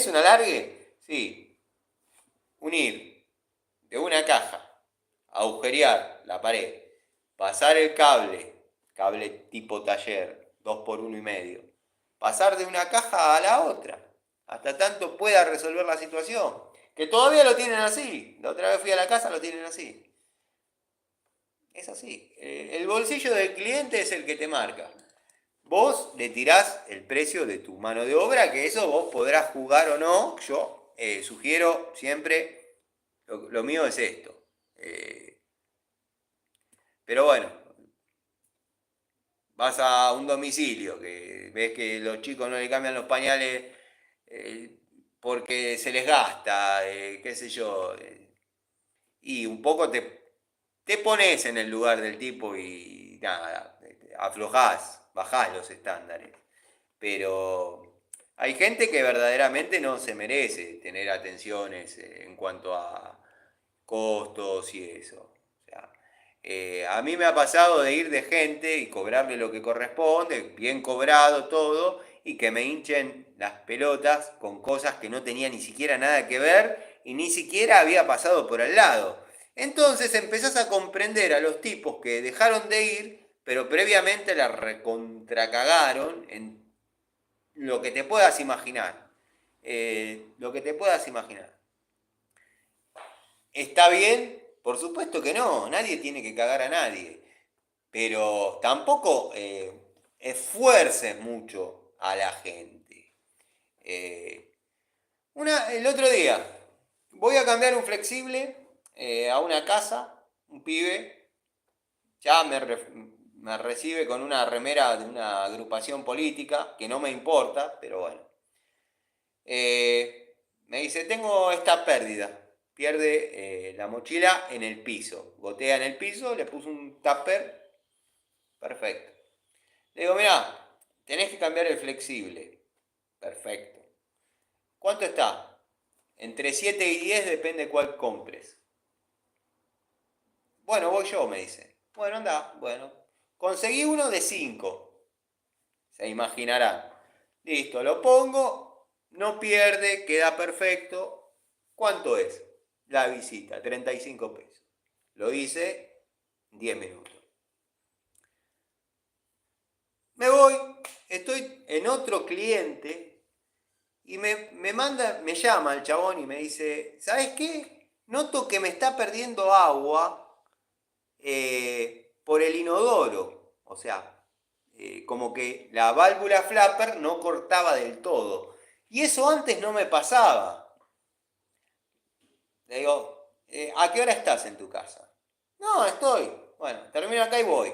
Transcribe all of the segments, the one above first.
¿Querés un alargue? Sí. Unir de una caja, agujerear la pared, pasar el cable tipo taller, 2 por 1,5, pasar de una caja a la otra, hasta tanto pueda resolver la situación. Que todavía lo tienen así. La otra vez fui a la casa, lo tienen así. Es así. El bolsillo del cliente es el que te marca. Vos le tirás el precio de tu mano de obra, que eso vos podrás jugar o no. Yo sugiero siempre, lo mío es esto. Pero bueno, vas a un domicilio, que ves que los chicos no le cambian los pañales porque se les gasta, qué sé yo. Y un poco te pones en el lugar del tipo y nada, aflojás, bajás los estándares. Pero hay gente que verdaderamente no se merece tener atenciones en cuanto a costos y eso. O sea, a mí me ha pasado de ir de gente y cobrarle lo que corresponde, bien cobrado todo, y que me hinchen las pelotas con cosas que no tenía ni siquiera nada que ver y ni siquiera había pasado por al lado. Entonces empezás a comprender a los tipos que dejaron de ir, pero previamente la recontracagaron en lo que te puedas imaginar. Lo que te puedas imaginar. ¿Está bien? Por supuesto que no, nadie tiene que cagar a nadie. Pero tampoco esfuerces mucho a la gente. Eh, el otro día, voy a cambiar un flexible a una casa, un pibe, ya me recibe con una remera de una agrupación política, que no me importa, pero bueno. Me dice, tengo esta pérdida. Pierde la mochila en el piso. Gotea en el piso, le puso un tupper. Perfecto. Le digo, mirá, tenés que cambiar el flexible. Perfecto. ¿Cuánto está? Entre 7 y 10 depende cuál compres. Bueno, voy yo, me dice. Bueno, anda, bueno. Conseguí uno de 5. Se imaginarán. Listo, lo pongo, no pierde, queda perfecto. ¿Cuánto es? La visita, 35 pesos. Lo hice 10 minutos. Me voy, estoy en otro cliente y me llama el chabón y me dice, ¿sabes qué? Noto que me está perdiendo agua por el inodoro. O sea, como que la válvula flapper no cortaba del todo. Y eso antes no me pasaba. Le digo, ¿a qué hora estás en tu casa? No, estoy. Bueno, termino acá y voy.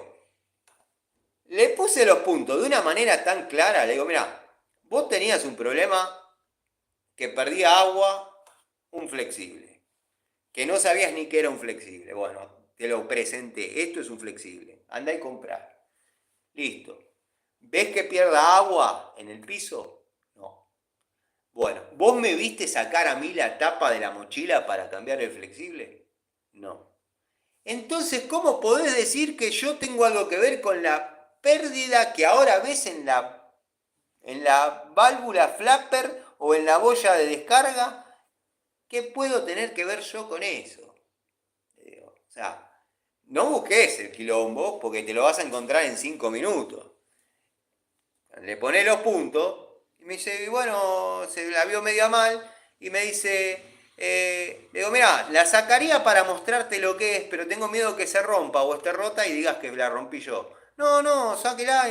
Le puse los puntos de una manera tan clara. Le digo, mira, vos tenías un problema que perdía agua, un flexible. Que no sabías ni qué era un flexible. Bueno, te lo presenté. Esto es un flexible. Andá y comprar. Listo. ¿Ves que pierda agua en el piso? No. Bueno, ¿vos me viste sacar a mí la tapa de la mochila para cambiar el flexible? No. Entonces, ¿cómo podés decir que yo tengo algo que ver con la pérdida que ahora ves en la válvula flapper o en la boya de descarga? ¿Qué puedo tener que ver yo con eso? O sea, no busques el quilombo porque te lo vas a encontrar en 5 minutos. Le pones los puntos y me dice, bueno, se la vio media mal y me dice, le digo, mira, la sacaría para mostrarte lo que es, pero tengo miedo que se rompa o esté rota y digas que la rompí yo. No, no, sáquela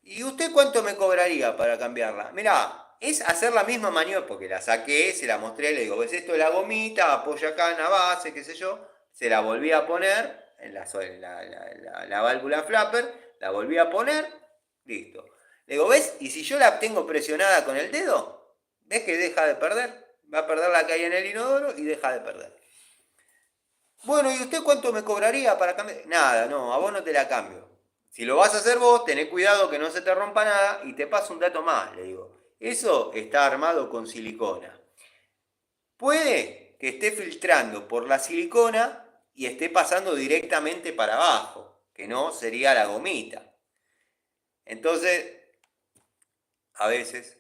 ¿y usted cuánto me cobraría para cambiarla? Mirá, es hacer la misma maniobra, porque la saqué, se la mostré, le digo, ves esto de la gomita, apoya acá en la base, qué sé yo, se la volví a poner en la válvula flapper, la volví a poner, listo. Le digo, ¿ves? Y si yo la tengo presionada con el dedo, ¿ves que deja de perder? Va a perder la que hay en el inodoro y deja de perder. Bueno, ¿y usted cuánto me cobraría para cambiar? Nada, no, a vos no te la cambio. Si lo vas a hacer vos, tenés cuidado que no se te rompa nada y te paso un dato más, le digo. Eso está armado con silicona. Puede que esté filtrando por la silicona y esté pasando directamente para abajo, que no sería la gomita. Entonces, a veces